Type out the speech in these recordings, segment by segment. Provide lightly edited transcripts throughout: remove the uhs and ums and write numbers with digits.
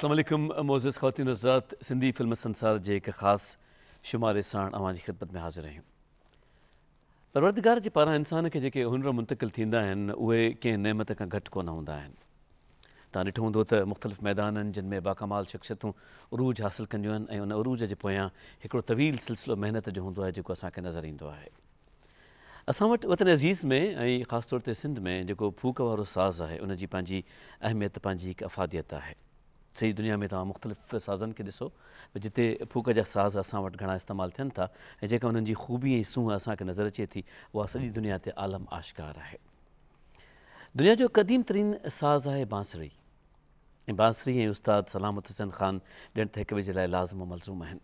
अस्सलाम वालेकुम मोअज़्ज़ज़ ख़वातीन हज़रात, सिंधी फिल्म संसार जे हिक ख़ासि शुमारे साण अवां जी ख़िदमत में हाज़िर आहियूं। परवरदिगार जे पारां इंसान खे जेके हुनर मुंतक़िल थींदा आहिनि उहे कंहिं नेमत खां घटि कोन हूंदा आहिनि। तव्हां ॾिठो हूंदो त मुख़्तलिफ़ मैदाननि जिन में बाकमाल शख़्सियतूं उरूज हासिलु कंदियूं आहिनि ऐं उन उरूज जे पोयां हिकिड़ो तवील सिलसिलो महिनत जो हूंदो आहे जेको असांखे नज़र ईंदो आहे। असां वटि वतन अज़ीज़ में ऐं ख़ासि तौर ते सिंध में जेको फूक वारो साज़ आहे उनजी पंहिंजी अहमियत, पंहिंजी हिकु अफ़ादियत आहे। सॼी दुनिया में तव्हां मुख़्तलिफ़ साज़नि खे ॾिसो जिते फूक जा साज़ असां वटि घणा इस्तेमालु थियनि था ऐं जेका उन्हनि जी ख़ूबी ऐं सूंहं असांखे नज़र अचे थी उहा सॼी दुनिया ते आलम आश्कार आहे। दुनिया जो क़दीम तरीन साज़ आहे बांसुरी ऐं बांसुरी ऐं उस्ताद सलामत हुसैन ख़ान ॼण त हिक ॿिए जे लाइ लाज़िम मलज़ूम आहिनि।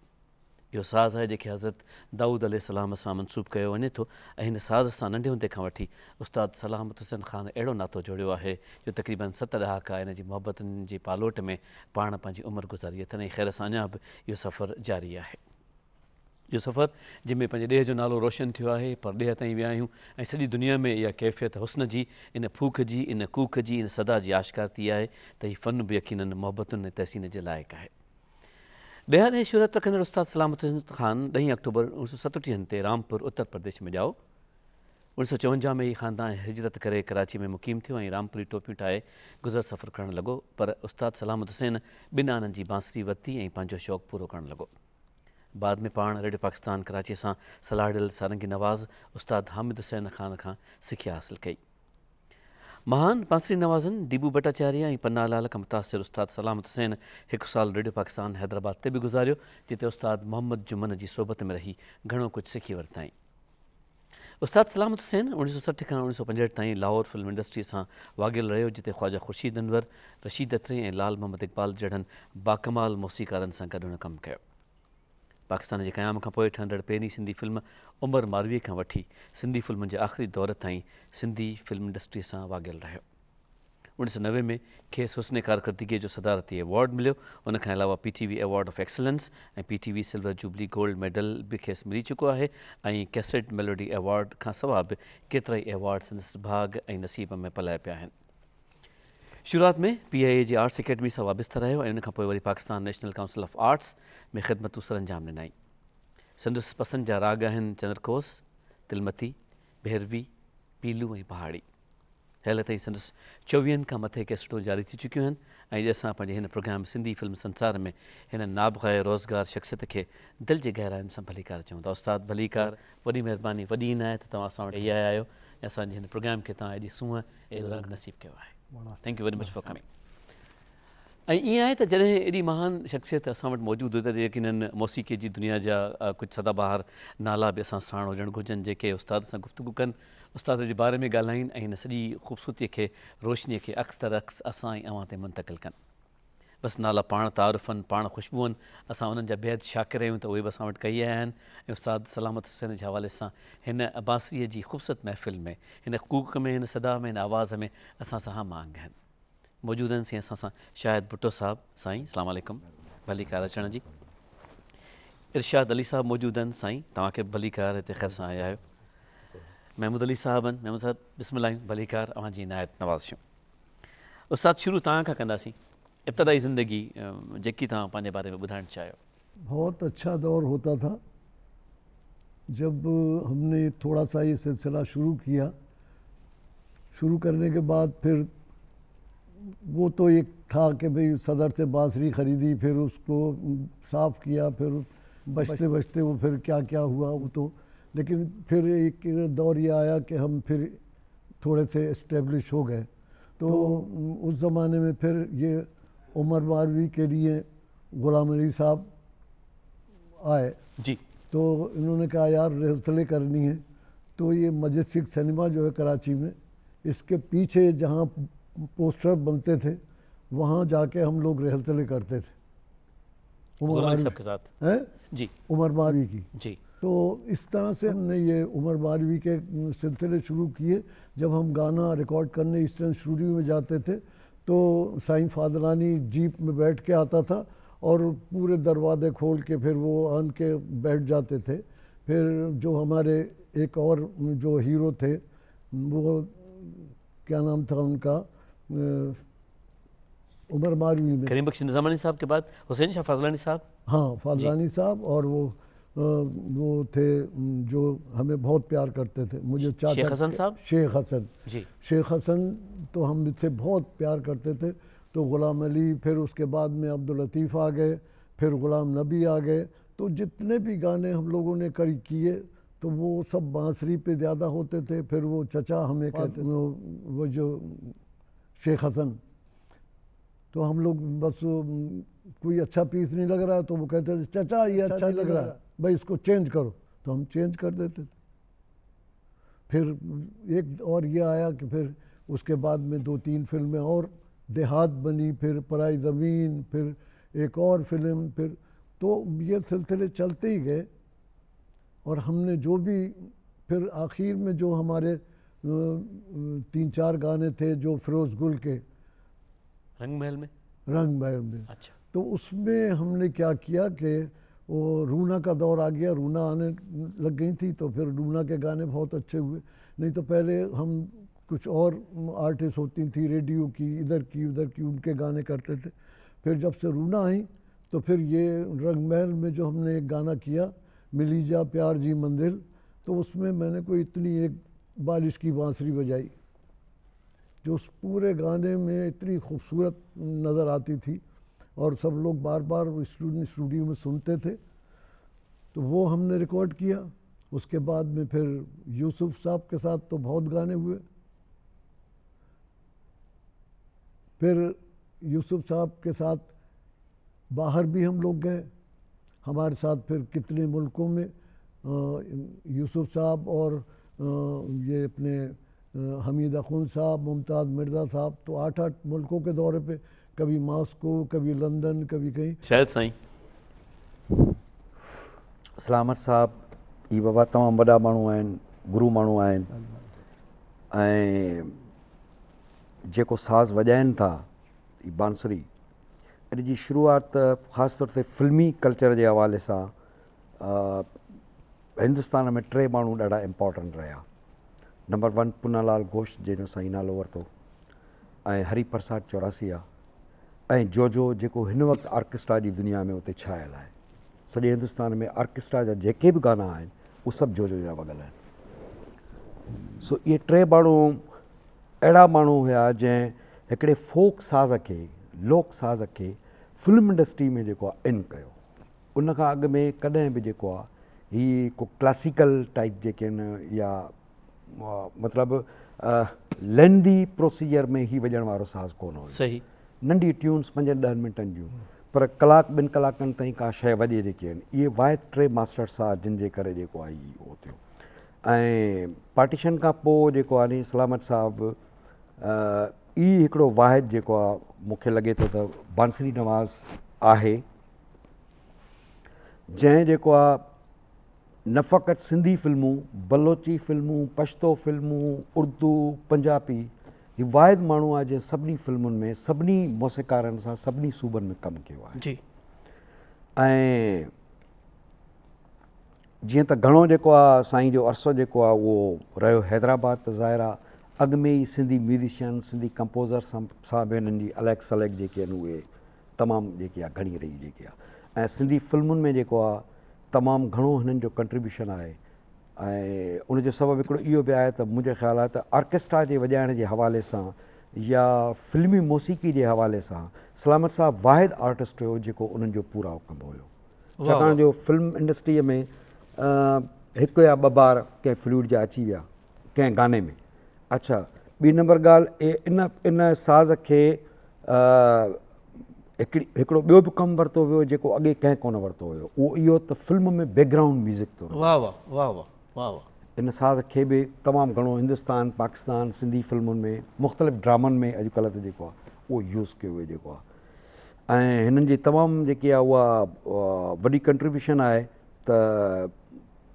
इहो साज़ आहे जेके हज़रत दाऊद अलैहिस्सलाम सां मनसूब कयो वञे थो ऐं हिन साज़ सां नंढे हूंदे खां वठी उस्ताद सलामत हुसैन ख़ान अहिड़ो नातो जोड़ियो आहे जो तक़रीबन 7 ॾहाका हिन जी मुहबतुनि जी पालोट में पाण पंहिंजी उमिरि गुज़ारी अथनि ऐं ख़ैर सां अञा बि इहो सफ़रु जारी आहे। इहो सफ़रु जंहिंमें पंहिंजे ॾेह जो नालो रोशन थियो आहे पर ॾेह ताईं विया आहियूं ऐं सॼी दुनिया में इहा कैफ़ियत हुस्न जी, इन फूक जी, इन कूक जी, इन सदा जी आश्कार थी आहे त हीउ फ़न बि यकीननि मुहबतुनि ऐं तहसीन जे लाइक़ु आहे। ॿिया ॾे शोहरत रखंदड़ उस्ताद सलामत हुसैन ख़ान 10 अक्टूबर 1937 ते रामपुर उत्तर प्रदेश में ॼाओ। 1954 में ई ख़ानदान हिजरत करे कराची में मुक़ीम थियो ऐं रामपुरी टोपियूं ठाहे गुज़र सफ़र करणु लॻो, पर उस्ताद सलामत हुसैन ॿिनि आननि जी बांसुरी वरिती ऐं पंहिंजो शौक़ु पूरो करणु लॻो। बाद में पाण रेडियो पाकिस्तान कराचीअ सां सलाह ॾियल सारंगी नवाज़ उस्ताद हामिद हुसैन ख़ान खां सिखिया हासिलु कई। महान बांसुरी नवाज़नि दीबू भट्टाचार्य ऐं पन्ना लाल खां मुतासिर उस्ताद सलामत हुसैन 1 साल रेडियो पाकिस्तान हैदराबाद ते बि गुज़ारियो, जिते उस्ताद मोहम्मद जुमन जी सोबत में रही घणो कुझु सिखी वरिताईं। उस्ताद सलामत हुसैन 1960 खां 1965 ताईं लाहौर फिल्म इंडस्ट्री सां वागियल रहियो, जिते ख़्वाजा ख़ुर्शीद अनवर, रशीद अत्री ऐं लाल मोहम्मद इक़बाल जहिड़नि बाकमाल मौसीक़ारनि सां गॾु हुन कमु कयो। पाकिस्तान जे क़याम खां पोइ ठहंदड़ पहिरीं सिंधी फिल्म उमर मारवीअ खां वठी सिंधी फिल्मुनि जे आख़िरी दौर ताईं सिंधी फिल्म इंडस्ट्री सां वागियल रहियो। 1990 में खेसि हुस्न कारकर्दगीअ जो सदारती एवॉर्ड मिलियो। उन खां अलावा PTV अवॉर्ड ऑफ एक्सीलेंस ऐं PTV silver jubilee gold medal बि खेसि मिली चुको आहे ऐं कैसेट मेलोडी अवॉर्ड खां सवाइ बि केतिरा ई अवॉर्ड संदसि भाग ऐं नसीब में पलाए पिया आहिनि। शुरूआत में PIA जी आर्ट्स अकेडमी सां वाबस्ता रहियो ऐं उनखां पोइ वरी Pakistan national council of arts में ख़िदमतूं सर अंजाम ॾिनाई। संदसि पसंदि जा राग आहिनि चंद्रकोस, तिलमती, भैरवी, पीलू ऐं पहाड़ी। हेल ताईं संदसि 24 खां मथे कैसेटूं जारी थी चुकियूं आहिनि ऐं असां पंहिंजे हिन प्रोग्राम सिंधी फिल्म संसार में हिन नाबग़ाए रोज़गार शख़्सियत खे दिलि जे गहराइनि सां भलीकार चऊं था। उस्ताद भलीकार, वॾी महिरबानी, वॾी इनायत तव्हां असां वटि इहा आहियो ऐं असांजे हिन प्रोग्राम खे तव्हां एॾी सूंहं एॾो रंग नसीब कयो आहे। Thank U very much for coming. ऐं ईअं आहे त जॾहिं एॾी महान शख़्सियत असां वटि मौजूदु हुई त यकीननि मौसीक़ी जी दुनिया जा कुझु सदाबहार नाला बि असां साण हुजणु घुरिजनि जेके उस्ताद सां गुफ़्तगू कनि, उस्ताद जे बारे में ॻाल्हाइनि ऐं हिन सॼी ख़ूबसूरतीअ खे, रोशनीअ खे अक्स तर अक्स असां ऐं अवां ते मुंतक़िल कनि। बसि नाला पाण तारुफ़नि, पाण ख़ुशबूअनि, असां उन्हनि जा बेहद शाकिर आहियूं त उहे बि असां वटि कई आया आहिनि ऐं उस्ताद सलामत हुसैन जे हवाले सां हिन बांसुरीअ जी ख़ूबसूरत महफ़िल में, हिन कूक में, हिन सदा में, हिन आवाज़ में असां सां हम आंग आहिनि। मौजूदु आहिनि साईं असां सां शाहिद भुट्टो साहिबु। साईं अस्सलाम वालेकुम, भलीकार अचण जी। इरशाद अली साहिबु मौजूदु आहिनि। साईं तव्हांखे भलीकार हिते ख़ैर सां आया आहियो। महमूद अली साहिबु आहिनि। महमूद साहिबु बिस्मिल्लाह, भलीकार, अवांजी इनायत नवाज़ियूं। उस्ताद शुरू तव्हां खां कंदासीं, इब्तिदाई ज़िंदगी जेकी तव्हां पंहिंजे बारे में ॿुधाइणु चाहियो। बहुत अच्छा दौर होता था जब हमने थोड़ा सा ये सिलसिला शुरू किया। शुरू करने के बाद फिर वो तो एक था कि भाई सदर से बांसुरी ख़रीदी, फिर उसको साफ़ किया, फिर बचते बचते वो फिर क्या क्या हुआ वो तो, लेकिन फिर एक दौर ये आया कि हम फिर थोड़े से इस्टेब्लिश हो गए। तो उस ज़माने में फिर ये उमर मारवी के लिए ग़ुलाम अली साहब आए जी। तो इन्होंने कहा यार रिहर्सलें करनी है, तो ये मजेस्टिक सिनेमा जो है कराची में, इसके पीछे जहाँ पोस्टर बनते थे वहाँ जाके हम लोग रिहर्सलें करते थे उमर मारवी के साथ है जी, उमर मारवी की जी। तो इस तरह से हमने ये उमर मारवी के सिलसिले शुरू किए। जब हम गाना रिकॉर्ड करने ईस्टर्न स्टूडियो में जाते थे तो साईं फादलानी जीप में बैठ के आता था और पूरे दरवाजे खोल के फिर वो आन के बैठ जाते थे। फिर जो हमारे एक और जो हीरो थे वो क्या नाम था उनका, उमर मारवी में। करीम बख्श निज़ामानी साहब के बाद हुसैन शाह फजलानी साहब। हाँ, फजलानी साहब, और वो थे जो हमें बहुत प्यार करते थे, मुझे चाचा शेख हसन साहब। शेख हसन जी। शेख हसन तो हम इससे बहुत प्यार करते थे। तो ग़ुलाम अली, फिर उसके बाद में अब्दुल लतीफ़ आ गए, फिर ग़ुलाम नबी आ गए। तो जितने भी गाने हम लोगों ने किए तो वो सब बांसुरी पे ज़्यादा होते थे। फिर वो चचा हमें कहते, वो जो शेख हसन, तो हम लोग बस कोई अच्छा पीस नहीं लग रहा है तो वो कहते थे चचा ये अच्छा नहीं लग रहा है, भाई इसको चेंज करो, तो हम चेंज कर देते थे। फिर एक और ये आया कि फिर उसके बाद में 2-3 फिल्में और देहात बनी, फिर पराई ज़मीन, फिर एक और फिल्म, फिर तो ये सिलसिले चलते ही गए। और हमने जो भी फिर आखिर में जो हमारे 3-4 गाने थे जो फिरोज़ गुल के रंग महल में। रंग महल में, अच्छा। तो उसमें हमने क्या किया कि वो रूना का दौर आ गया, रूना आने लग गई थी, तो फिर रूना के गाने बहुत अच्छे हुए। नहीं तो पहले हम कुछ और आर्टिस्ट होती थी, रेडियो की, इधर की उधर की, उनके गाने करते थे। फिर जब से रूना आई तो फिर ये रंग महल में जो हमने एक गाना किया, मिली जा प्यार जी मंदिर, तो उसमें मैंने कोई इतनी एक बारिश की बांसुरी बजाई जो उस पूरे गाने में इतनी खूबसूरत नज़र आती थी, और सब लोग बार बार स्टूडियो में सुनते थे। तो वो हमने रिकॉर्ड किया। उसके बाद में फिर यूसुफ साहब के साथ तो बहुत गाने हुए। फिर यूसुफ साहब के साथ बाहर भी हम लोग गए, हमारे साथ फिर कितने मुल्कों में यूसुफ साहब और ये अपने हमीद अखुन साहब, मुमताज़ मिर्ज़ा साहब, तो 8-8 मुल्कों के दौरे पे, कभी मॉस्को, कभी लंदन, कभी कहीं। शायद साईं सलामत साहब ई बाबा तमामु वॾा माण्हू आहिनि, गुरू माण्हू आहिनि, ऐं जेको साज़ वॼाइनि था ई बांसुरी, अॼु जी शुरूआत ख़ासि तौर ते फ़िल्मी कल्चर जे हवाले सां हिंदुस्तान में 3 माण्हू ॾाढा इम्पॉर्टेंट रहिया। नंबर 1 पूनालाल घोष, जंहिंजो साईं नालो वरितो, ऐं हरी प्रसाद चौरासिया, ऐं जोजो जेको हिन वक़्तु ऑर्केस्ट्रा जी दुनिया में उते छायल आहे। सॼे हिंदुस्तान में ऑर्केस्ट्रा जा जेके बि गाना आहिनि उहे सभु जोजो जा वॻल आहिनि। सो इहे 3 माण्हू अहिड़ा माण्हू हुआ जंहिं हिकिड़े फोक साज़ खे, लोक साज़ खे फिल्म इंडस्ट्री में जेको आहे इन कयो। उन खां अॻु में कॾहिं बि जेको आहे हीअ को क्लासिकल टाइप जेके आहिनि, या मतिलबु लेंदी प्रोसीजर में ही वॼण वारो साज़ कोन हुयो। सही। नंढी ट्यून्स 5-10 मिंटनि जूं, पर कलाक 2 कलाकनि ताईं का शइ वॼे जेके आहिनि, इहे वाहिद 3 मास्टर साहब जिन जे करे जेको आहे उहो थियो। ऐं पार्टीशन खां पोइ जेको आहे नी सलामत साहिबु ई हिकिड़ो वाहिद जेको आहे मूंखे लॻे थो त बांसुरी नवाज़ आहे, जंहिं जेको आहे न फ़क़ति सिंधी फिल्मूं, बलोची फिल्मूं, पश्तो फिल्मूं, उर्दू, पंजाबी, ही वाहिद माण्हू आहे जंहिं सभिनी फिल्मुनि में सभिनी मौसीक़ारनि सां सभिनी सूबनि में कमु कयो आहे। जी। ऐं जीअं त घणो जेको आहे साईं जो अरसो जेको आहे उहो रहियो हैदराबाद, त ज़ाहिर आहे अॻु में ई सिंधी म्यूज़िशियन, सिंधी कंपोज़र सां बि हिननि जी अलॻि सलॻि जेके आहिनि उहे तमामु जेकी आहे घणी रही जेकी आहे। ऐं सिंधी फिल्मुनि में जेको आहे तमामु घणो हिननि जो कंट्रीब्यूशन आहे। ऐं उनजो सबबु हिकिड़ो इहो बि आहे त मुंहिंजे ख़्याल आहे त ऑर्केस्ट्रा जे वॼाइण जे हवाले सां या फिल्मी मौसीक़ी जे हवाले सां सलामत साहब वाहिद आर्टिस्ट हुयो जेको उन्हनि जो पूरा कंदो हुयो। छाकाणि जो फिल्म इंडस्ट्रीअ में हिकु या ॿ बार कंहिं फ्लूट जा अची विया कंहिं गाने में। अच्छा, ॿी नंबर ॻाल्हि इन साज़ खे हिकिड़ो ॿियो बि कमु वरितो वियो जेको अॻे कंहिं कोन वरितो हुयो, उहो इहो त फिल्म में बैकग्राउंड म्यूज़िक थो। वाह वाह वाह वाह वाह वाह। इन साज़ खे बि तमामु घणो हिंदुस्तान, पाकिस्तान, सिंधी फिल्मुनि में, मुख़्तलिफ़ ड्रामनि में अॼुकल्ह त जेको आहे उहो यूज़ कयो वियो जेको आहे। ऐं हिननि जी तमामु जेकी आहे उहा वॾी कंट्रीब्यूशन आहे त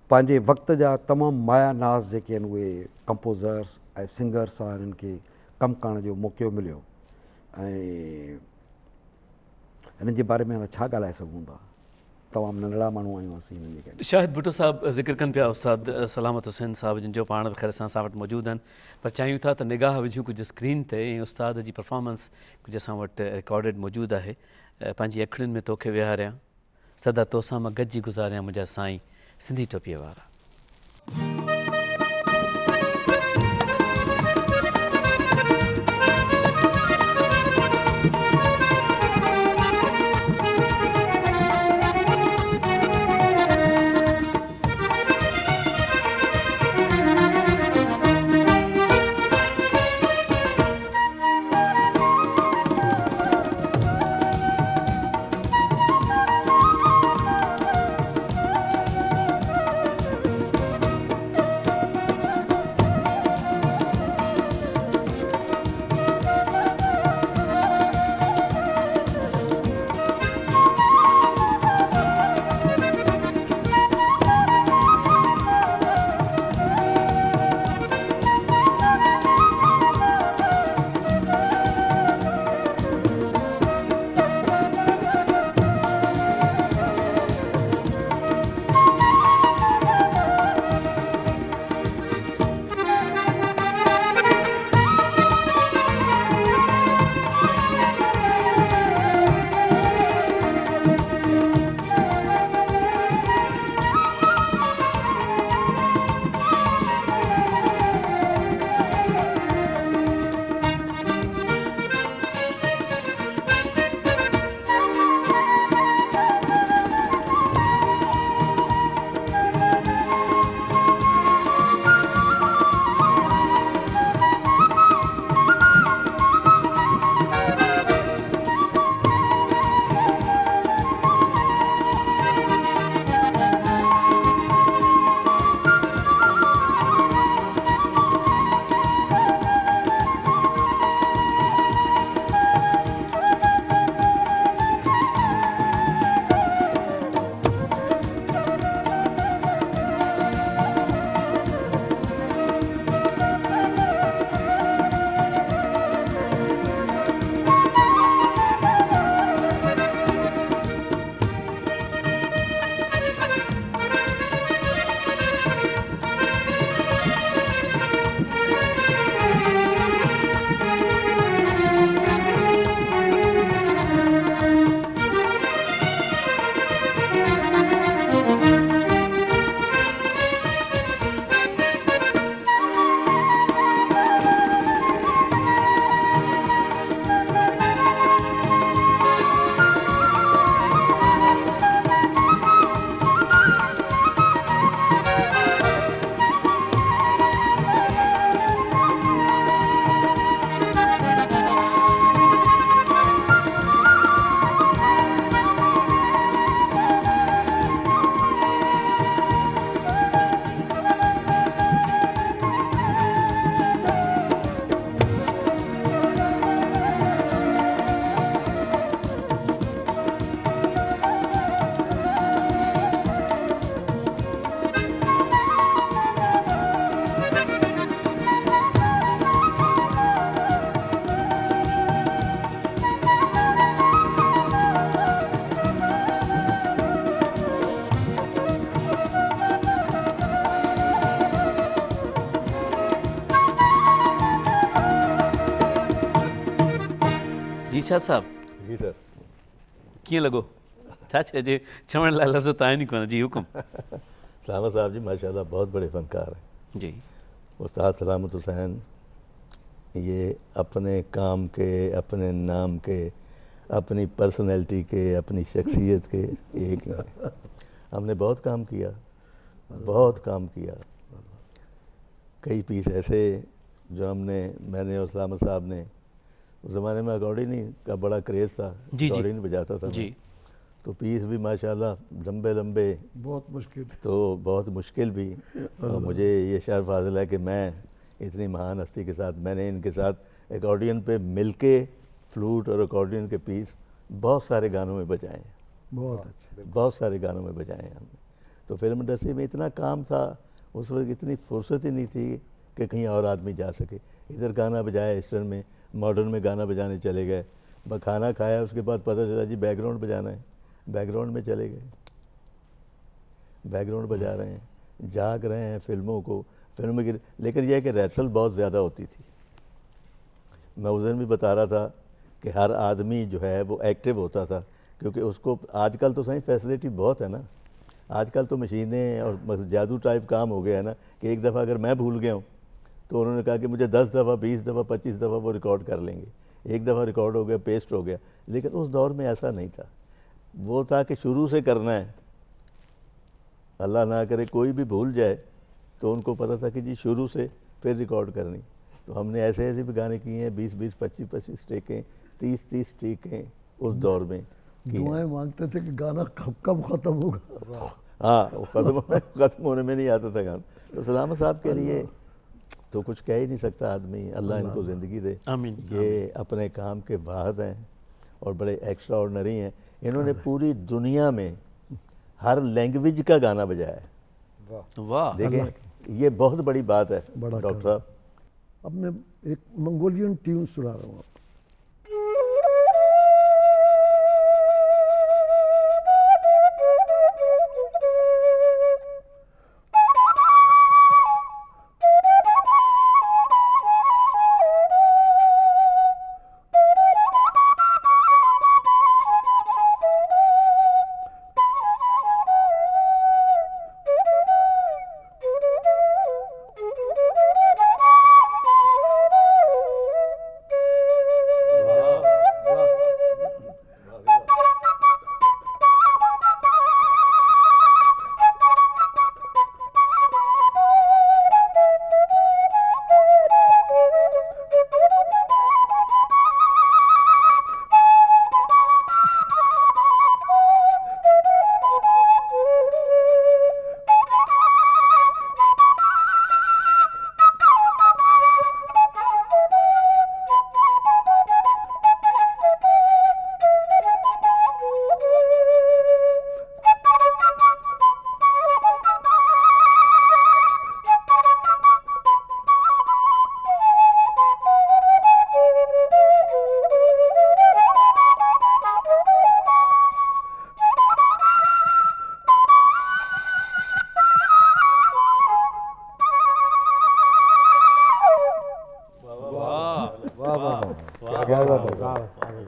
पंहिंजे वक़्त जा तमामु माया नाज़ जेके आहिनि उहे कंपोज़र्स ऐं सिंगर्स सां हिननि खे कमु करण जो मौक़ो मिलियो। ऐं हिननि जे बारे में छा ॻाल्हाए सघूं था। तमामु नंढड़ा माण्हू आहियूं असीं हिननि जे शाहिद भुट्टो साहब ज़िक्र कनि पिया उस्ताद सलामत हुसैन साहब जिन जो पाण बि ख़ैर असां वटि मौजूदु आहिनि, पर चाहियूं था त निगाह विझूं कुझु स्क्रीन ते ऐं उस्ताद जी परफॉर्मेंस कुझु असां वटि रिकॉर्डेड मौजूदु आहे। पंहिंजी अखियुनि में तोखे विहारियां, सदा तोसां मां गॾिजी गुज़ारियां मुंहिंजा साईं सिंधी टोपीअ वारा। शाह साहब जी सर कीअं लॻो छा चइजे चवण लाइ लफ़्ज़ त आहिनि ई कोन जी हुकुम सलामत साहब जी माशाल्लाह बहुत बड़े फनकार हैं जी उस्ताद सलामत हुसैन ये अपने काम के अपने नाम के अपनी पर्सनैलिटी के अपनी शख्सियत के एक ही हैं। हमने बहुत काम किया कई पीस ऐसे जो मैंने और सलामत साहब ने उस ज़माने में अकॉर्डियन का बड़ा क्रेज़ था, अकॉर्डियन बजाता था जी। तो पीस भी माशाल्लाह लंबे लंबे बहुत मुश्किल भी और मुझे ये शर्फ हासिल है कि मैं इतनी महान हस्ती के साथ मैंने इनके साथ अकॉर्डियन पे मिलके फ्लूट और अकॉर्डियन के पीस बहुत सारे गानों में बजाए हैं, बहुत सारे गानों में बजाए हैं हमने। तो फिल्म इंडस्ट्री में इतना काम था उस वक्त, इतनी फुर्सत ही नहीं थी कि कहीं और आदमी जा सके। इधर गाना बजाया ईस्टर्न में, मॉडर्न में गाना बजाने चले गए, खाना खाया उसके बाद पता चला जी बैकग्राउंड बजाना है, बैकग्राउंड में चले गए। बैकग्राउंड बजा रहे हैं, जाग रहे हैं फिल्मों की। लेकिन यह है कि रिहर्सल बहुत ज़्यादा होती थी। मैं उस दिन भी बता रहा था कि हर आदमी जो है वो एक्टिव होता था, क्योंकि उसको आजकल तो सही फैसिलिटी बहुत है ना, आजकल तो मशीनें और जादू टाइप काम हो गया है ना, कि एक दफ़ा अगर मैं भूल गया हूँ तो उन्होंने कहा कि मुझे 10 दफ़ा 20 दफ़ा 25 दफ़ा वो रिकॉर्ड कर लेंगे। एक दफ़ा रिकॉर्ड हो गया, पेस्ट हो गया। लेकिन उस दौर में ऐसा नहीं था, वो था कि शुरू से करना है, अल्लाह ना करे कोई भी भूल जाए, तो उनको पता था कि जी शुरू से फिर रिकॉर्ड करनी। तो हमने ऐसे ऐसे भी गाने किए हैं, 20-20 25-25 टेकें, 30-30 टेकें उस दौर में की हैं। दुआएं मांगते थे कि गाना कब कब ख़त्म होगा। हाँ, वो ख़त्म होने में नहीं आता था गाना। तो सलामत साहब के लिए तो कुछ कह ही नहीं सकता आदमी, अल्लाह इनको ज़िंदगी दे। आमीन। ये अपने काम के बाद हैं और बड़े एक्स्ट्रा ऑर्डनरी हैं। इन्होंने पूरी दुनिया में हर लैंग्वेज का गाना बजाया है। वाह। देखें, ये बहुत बड़ी बात है बड़ा डॉक्टर साहब। अब मैं एक मंगोलियन ट्यून सुना रहा हूँ आपको।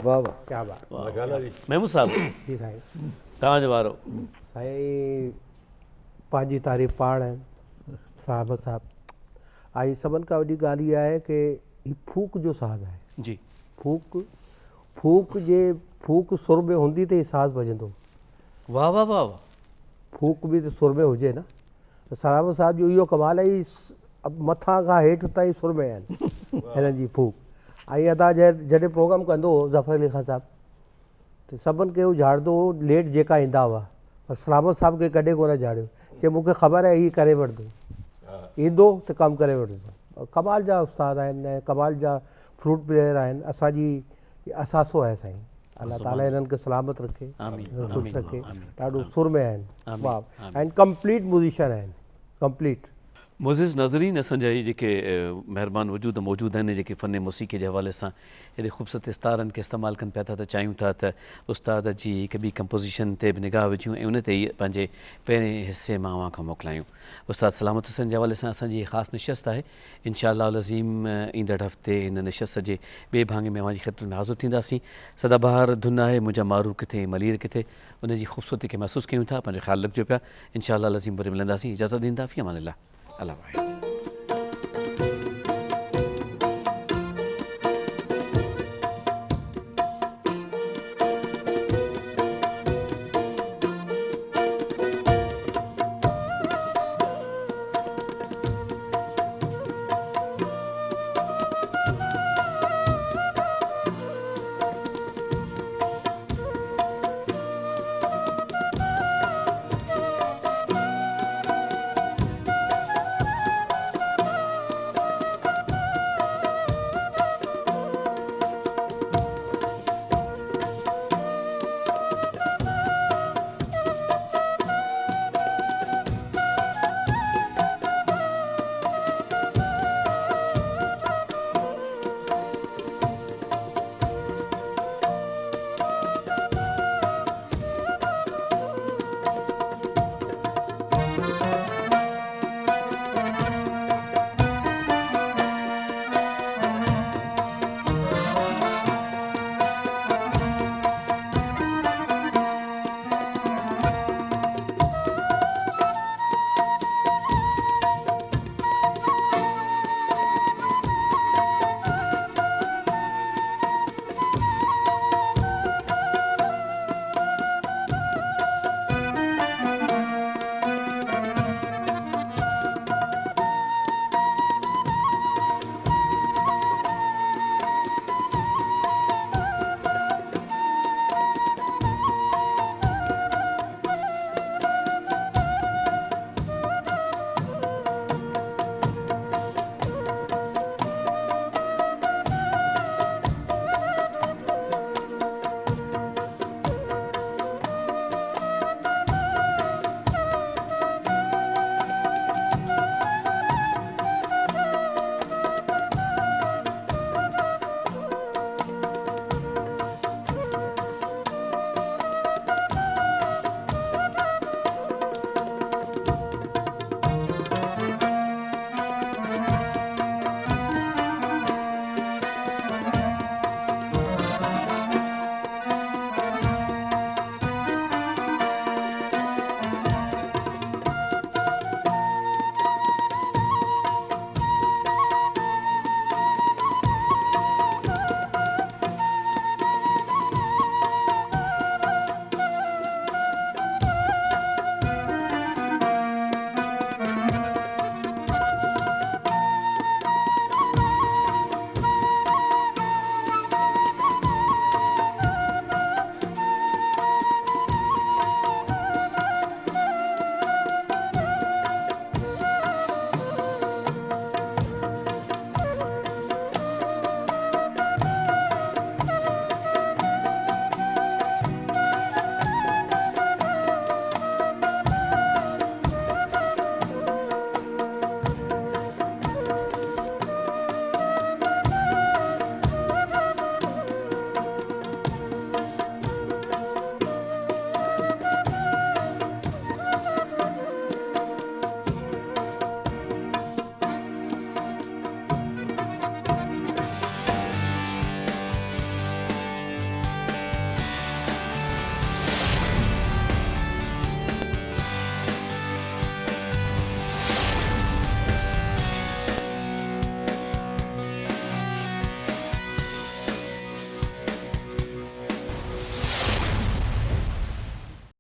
वाह वाह, क्या बात। महमूद साहब जी साईं, तव्हांजो वारो। साईं पंहिंजी तारीफ़ पाण आहिनि साहब साहब। ऐं सभिनि खां वॾी ॻाल्हि इहा आहे कि ही फूक जो साज़ आहे। जी। फूक सुर में हूंदी त ही साज़ भॼंदो। वाह वाह वाह वाह। फूक बि त सुर में हुजे न। त सलाम साहब जो इहो कमाल आहे, मथां खां हेठि ताईं सुर में आहिनि हिननि जी फूक। ऐं अदा जॾहिं प्रोग्राम कंदो हो ज़फ़र अली ख़ान साहब, त सभिनि खे उजाड़ंदो हो लेट जेका ईंदा हुआ, पर सलामत साहब खे कॾहिं कोन झाड़ियो, कि मूंखे ख़बर आहे हीअ करे वठंदो, ईंदो त कमु करे वठंदो। कमाल जा उस्ताद आहिनि ऐं कमाल जा फ्लूट प्लेयर आहिनि। असांजी असासो आहे साईं, अल्लाह ताला हिननि खे सलामत रखे, ख़ुशि रखे। ॾाढो सुर में आहिनि, वाह। ऐं कंप्लीट म्यूज़िशियन आहिनि, कंप्लीट। मुज़िज़ नाज़रीन, असांजा ही जेके महिरबान वजूद मौजूद आहिनि, जेके फ़न मौसीक़ी जे हवाले सां हेॾे ख़ूबसूरत इस्तारनि खे इस्तेमालु कनि पिया था, त चाहियूं था त उस्ताद जी हिकु ॿी कंपोज़िशन ते बि निगाह विझूं ऐं उन ते ई पंहिंजे पहिरें हिसे मां अव्हां खां मोकिलायूं। उस्ताद सलामत हुसैन जे हवाले सां असांजी ख़ासि नशिस्त आहे। इंशाअल्लाह अज़ीम ईंदड़ हफ़्ते हिन नशिस्त जे ॿिए भाङे में अव्हांजी ख़िदमत में हाज़िर थींदासीं। सदाबहार धुन आहे मुंहिंजा मारू किथे मलीर किथे, उनजी ख़ूबसूरती खे महसूसु कयूं था। पंहिंजो ख़्यालु रखिजो पिया। इंशाअल्लाह अज़ीम वरी मिलंदासीं। इजाज़त ॾींदा फ़ी अमान अल्लाह। अल्लाह वाहिद।